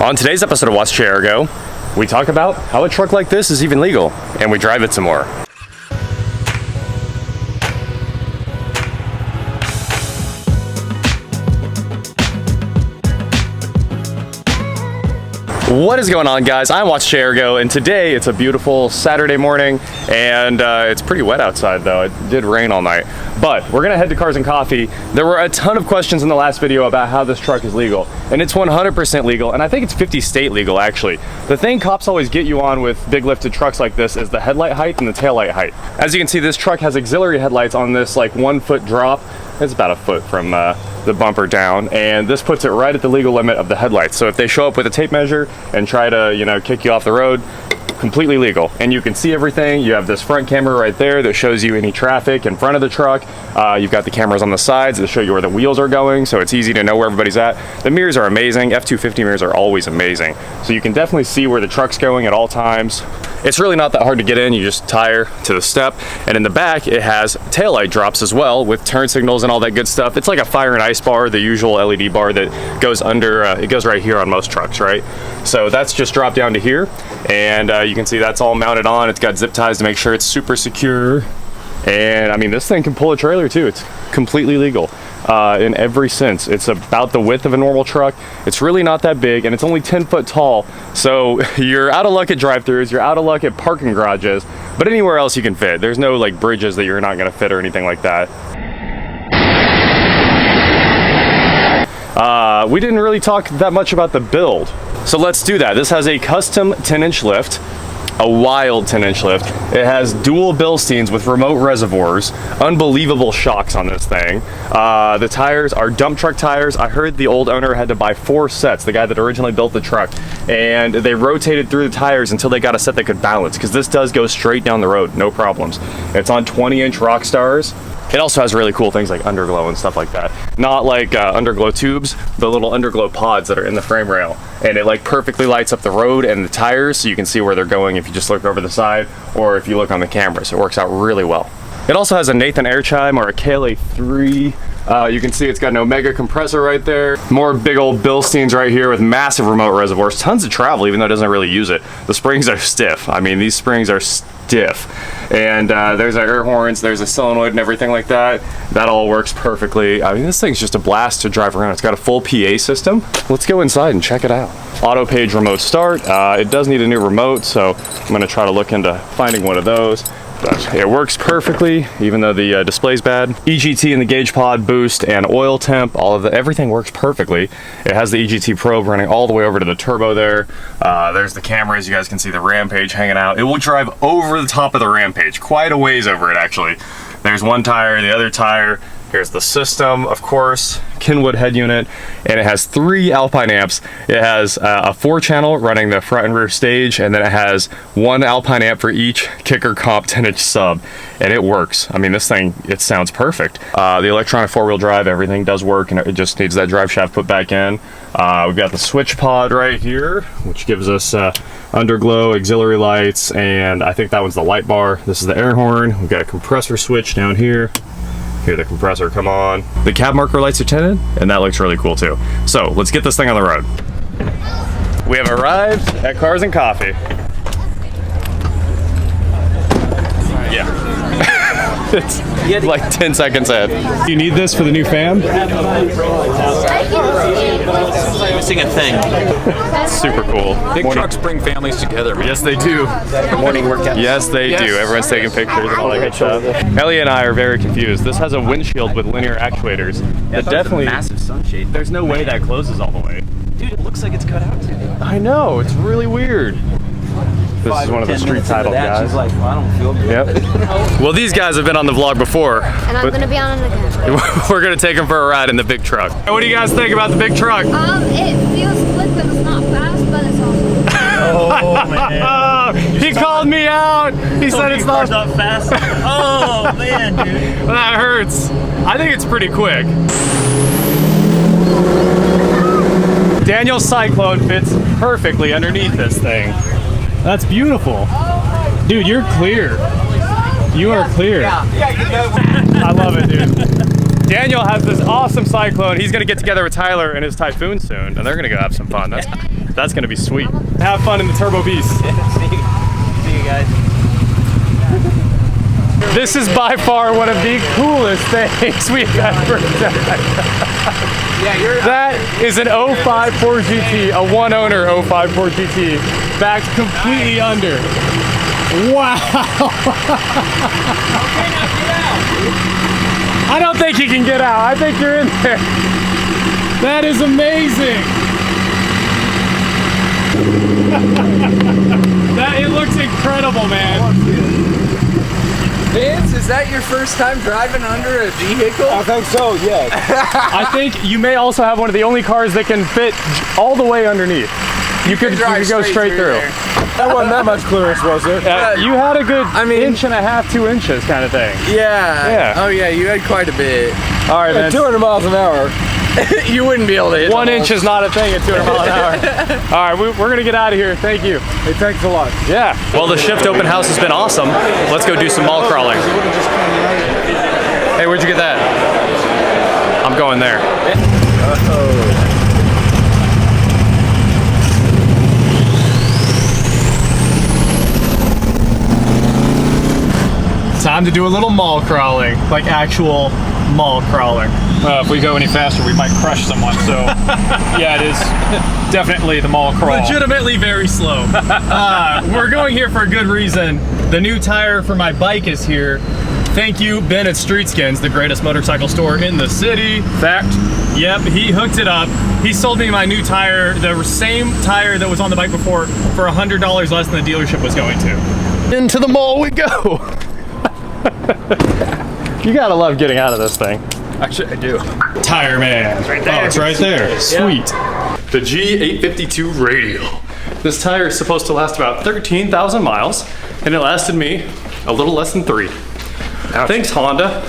On today's episode of Watch Chair Go, we talk about how a truck like this is even legal, and we drive it some more. What is going on, guys? I'm Watch Chair Go, and today it's a beautiful Saturday morning, and it's pretty wet outside though. It did rain all night, but we're gonna head to Cars and Coffee. There were a ton of questions in the last video about how this truck is legal, and it's 100% legal, and I think it's 50 state legal actually. The thing cops always get you on with big lifted trucks like this is the headlight height and the taillight height. As you can see, this truck has auxiliary headlights on this like 1 foot drop. It's about a foot from the bumper down, and this puts it right at the legal limit of the headlights. So if they show up with a tape measure and try to, you know, kick you off the road, completely legal. And you can see everything. You have this front camera right there that shows you any traffic in front of the truck. You've got the cameras on the sides that show you where the wheels are going, so it's easy to know where everybody's at. The mirrors are amazing. F-250 mirrors are always amazing. So you can definitely see where the truck's going at all times. It's really not that hard to get in. You just tire to the step, and in the back it has taillight drops as well with turn signals and all that good stuff. It's like a fire and ice bar, the usual LED bar that goes under, it goes right here on most trucks, right? So that's just dropped down to here, and you can see that's all mounted on. It's got zip ties to make sure it's super secure. And I mean, this thing can pull a trailer too. It's completely legal in every sense. It's about the width of a normal truck. It's really not that big, and it's only 10 foot tall. So you're out of luck at drive-thrus, you're out of luck at parking garages, but anywhere else you can fit. There's no like bridges that you're not gonna fit or anything like that. We didn't really talk that much about the build, so let's do that. This has a custom 10-inch lift, a wild 10-inch lift. It has dual Bilsteins with remote reservoirs, unbelievable shocks on this thing. The tires are dump truck tires. I heard the old owner had to buy 4 sets, the guy that originally built the truck, and they rotated through the tires until they got a set that could balance, because this does go straight down the road, no problems. It's on 20-inch Rockstars. It also has really cool things like underglow and stuff like that. Not like underglow tubes, but little underglow pods that are in the frame rail. And it like perfectly lights up the road and the tires, so you can see where they're going if you just look over the side or if you look on the camera. So it works out really well. It also has a Nathan air chime or a KLA3. You can see it's got an Omega compressor right there. More big old Bilsteins right here with massive remote reservoirs. Tons of travel, even though it doesn't really use it. The springs are stiff. I mean, these springs are stiff. And there's our air horns, there's a solenoid and everything like that. That all works perfectly. I mean, this thing's just a blast to drive around. It's got a full PA system. Let's go inside and check it out. Auto page remote start. It does need a new remote, so I'm gonna try to look into finding one of those. But it works perfectly, even though the display's bad. EGT in the gauge pod, boost, and oil temp, everything works perfectly. It has the EGT probe running all the way over to the turbo there. There's the cameras. You guys can see the Rampage hanging out. It will drive over the top of the Rampage, quite a ways over it actually. There's one tire, the other tire. Here's the system, of course, Kenwood head unit, and it has 3 Alpine amps. It has a 4-channel running the front and rear stage, and then it has 1 Alpine amp for each kicker comp 10-inch sub, and it works. I mean, this thing, it sounds perfect. The electronic 4-wheel drive, everything does work, and it just needs that drive shaft put back in. We've got the switch pod right here, which gives us underglow, auxiliary lights, and I think that one's the light bar. This is the air horn. We've got a compressor switch down here. Hear the compressor come on. The cab marker lights are tinted, and that looks really cool too. So let's get this thing on the road. We have arrived at Cars and Coffee. Yeah. It's like 10 seconds ahead. You need this for the new fam? Missing a thing. Super cool. Big trucks bring families together, man. Yes, they do. Morning workout. Yes, they do. Everyone's taking pictures and all that good stuff. Ellie and I are very confused. This has a windshield with linear actuators. Yeah, that definitely massive sunshade. There's no way that closes all the way. Dude, it looks like it's cut out too. I know. It's really weird. This is one of the street title guys. She's like, well, I don't feel good. Yep. Well, these guys have been on the vlog before. And I'm going to be on it again. We're going to take them for a ride in the big truck. What do you guys think about the big truck? It feels quick, but it's not fast, but it's awesome. Oh, man. He called me out. He said it's not fast. Oh, man, dude. That hurts. I think it's pretty quick. Daniel's Cyclone fits perfectly underneath this thing. That's beautiful. Dude, you're clear. You are clear. I love it, dude. Daniel has this awesome Cyclone. He's gonna get together with Tyler and his Typhoon soon, and they're gonna go have some fun. That's That's gonna be sweet. Have fun in the Turbo Beast. See you guys. This is by far one of the coolest things we've ever done. That is an 05 Ford GT, a one owner 05 Ford GT, backed completely under. Wow. I don't think you can get out. I think you're in there. That is amazing. It looks incredible, man. Vince, is that your first time driving under a vehicle? I think so, yes. I think you may also have one of the only cars that can fit all the way underneath. You could go straight through. That wasn't that much clearance, was there? You had a good inch and a half, 2 inches kind of thing. Yeah. Oh yeah, you had quite a bit. All right, man. 200 miles an hour. You wouldn't be able to hit 1 inch is not a thing at 200 miles an hour. All right, we're gonna get out of here. Thank you. Hey, thanks a lot. Yeah. Well, the Shift open house has been awesome. Let's go do some mall crawling. Hey, where'd you get that? I'm going there. Time to do a little mall crawling, like actual mall crawling. If we go any faster, we might crush someone. So, yeah, it is definitely the mall crawl. Legitimately very slow. We're going here for a good reason. The new tire for my bike is here. Thank you, Ben at Street Skins, the greatest motorcycle store in the city. Fact. Yep, he hooked it up. He sold me my new tire, the same tire that was on the bike before, for $100 less than the dealership was going to. Into the mall we go. You gotta love getting out of this thing. Actually, I do. Tire man. It's right there. Oh, it's right there. Sweet. The G852 Radial. This tire is supposed to last about 13,000 miles, and it lasted me a little less than 3. Ouch. Thanks, Honda.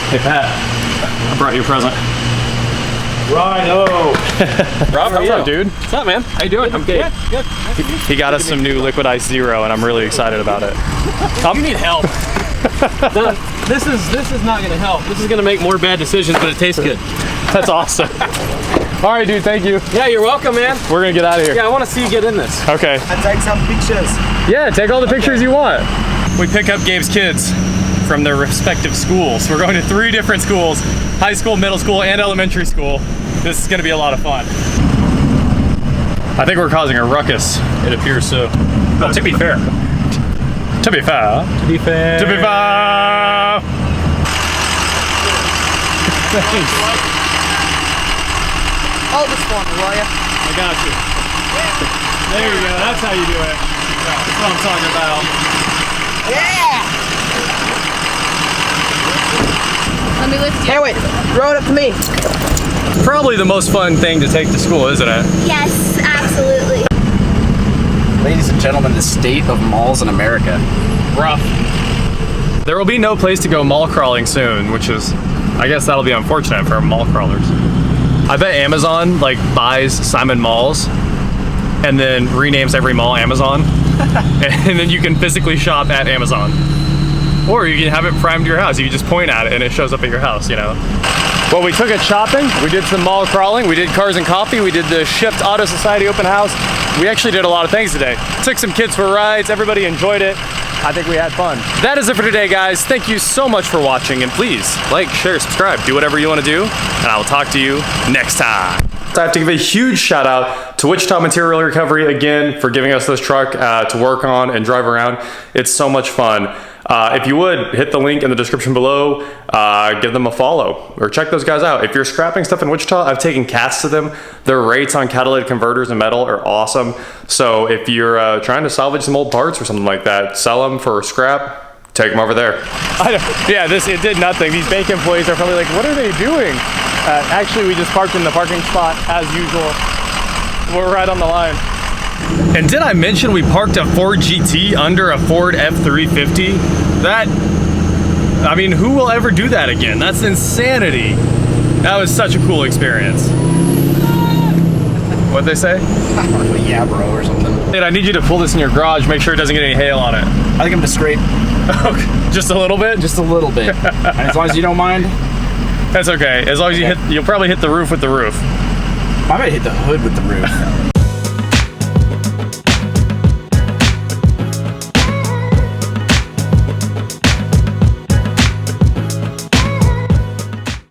Hey, Pat. I brought you a present. Righto. Rob, what's up, dude? What's up, man? How you doing? I'm good. Good. He got us some new Liquid Ice Zero, and I'm really excited about it. You need help. No, this is not gonna help. This is gonna make more bad decisions, but it tastes good. That's awesome. All right, dude, thank you. Yeah, you're welcome, man. We're gonna get out of here. Yeah, I want to see you get in this. Okay. I'll take some pictures. Yeah, take all the pictures you want. We pick up Gabe's kids from their respective schools. We're going to 3 different schools, high school, middle school, and elementary school. This is gonna be a lot of fun. I think we're causing a ruckus. It appears so. Well, to be fair. To be fair. To be fair. To be fair. Thanks. Hold this for me, will ya? I got you. There you go. That's how you do it. That's what I'm talking about. Yeah! Let me lift you. Hey, wait. Throw it up to me. Probably the most fun thing to take to school, isn't it? Yes, absolutely. Ladies and gentlemen, the state of malls in America. Rough. There will be no place to go mall crawling soon, which is, I guess that'll be unfortunate for mall crawlers. I bet Amazon like buys Simon Malls and then renames every mall Amazon, and then you can physically shop at Amazon. Or you can have it primed to your house. You can just point at it and it shows up at your house, you know. Well, we took it shopping, we did some mall crawling, we did Cars and Coffee, we did the Shift Auto Society open house. We actually did a lot of things today. Took some kids for rides, everybody enjoyed it. I think we had fun. That is it for today, guys. Thank you so much for watching, and please like, share, subscribe, do whatever you want to do, and I will talk to you next time. I have to give a huge shout out to Wichita Material Recovery again for giving us this truck to work on and drive around. It's so much fun. If you would, hit the link in the description below, give them a follow, or check those guys out. If you're scrapping stuff in Wichita, I've taken cats to them. Their rates on catalytic converters and metal are awesome. So if you're trying to salvage some old parts or something like that, sell them for scrap, take them over there. It did nothing. These bank employees are probably like, what are they doing? Actually, we just parked in the parking spot as usual. We're right on the line. And did I mention we parked a Ford GT under a Ford F-350? I mean, who will ever do that again? That's insanity. That was such a cool experience. What'd they say? Yeah, bro, or something. Dude, I need you to pull this in your garage, make sure it doesn't get any hail on it. I think I'm gonna scrape Just a little bit? just a little bit. And as long as you don't mind. That's okay. As long as you'll probably hit the roof with the roof. I might hit the hood with the roof.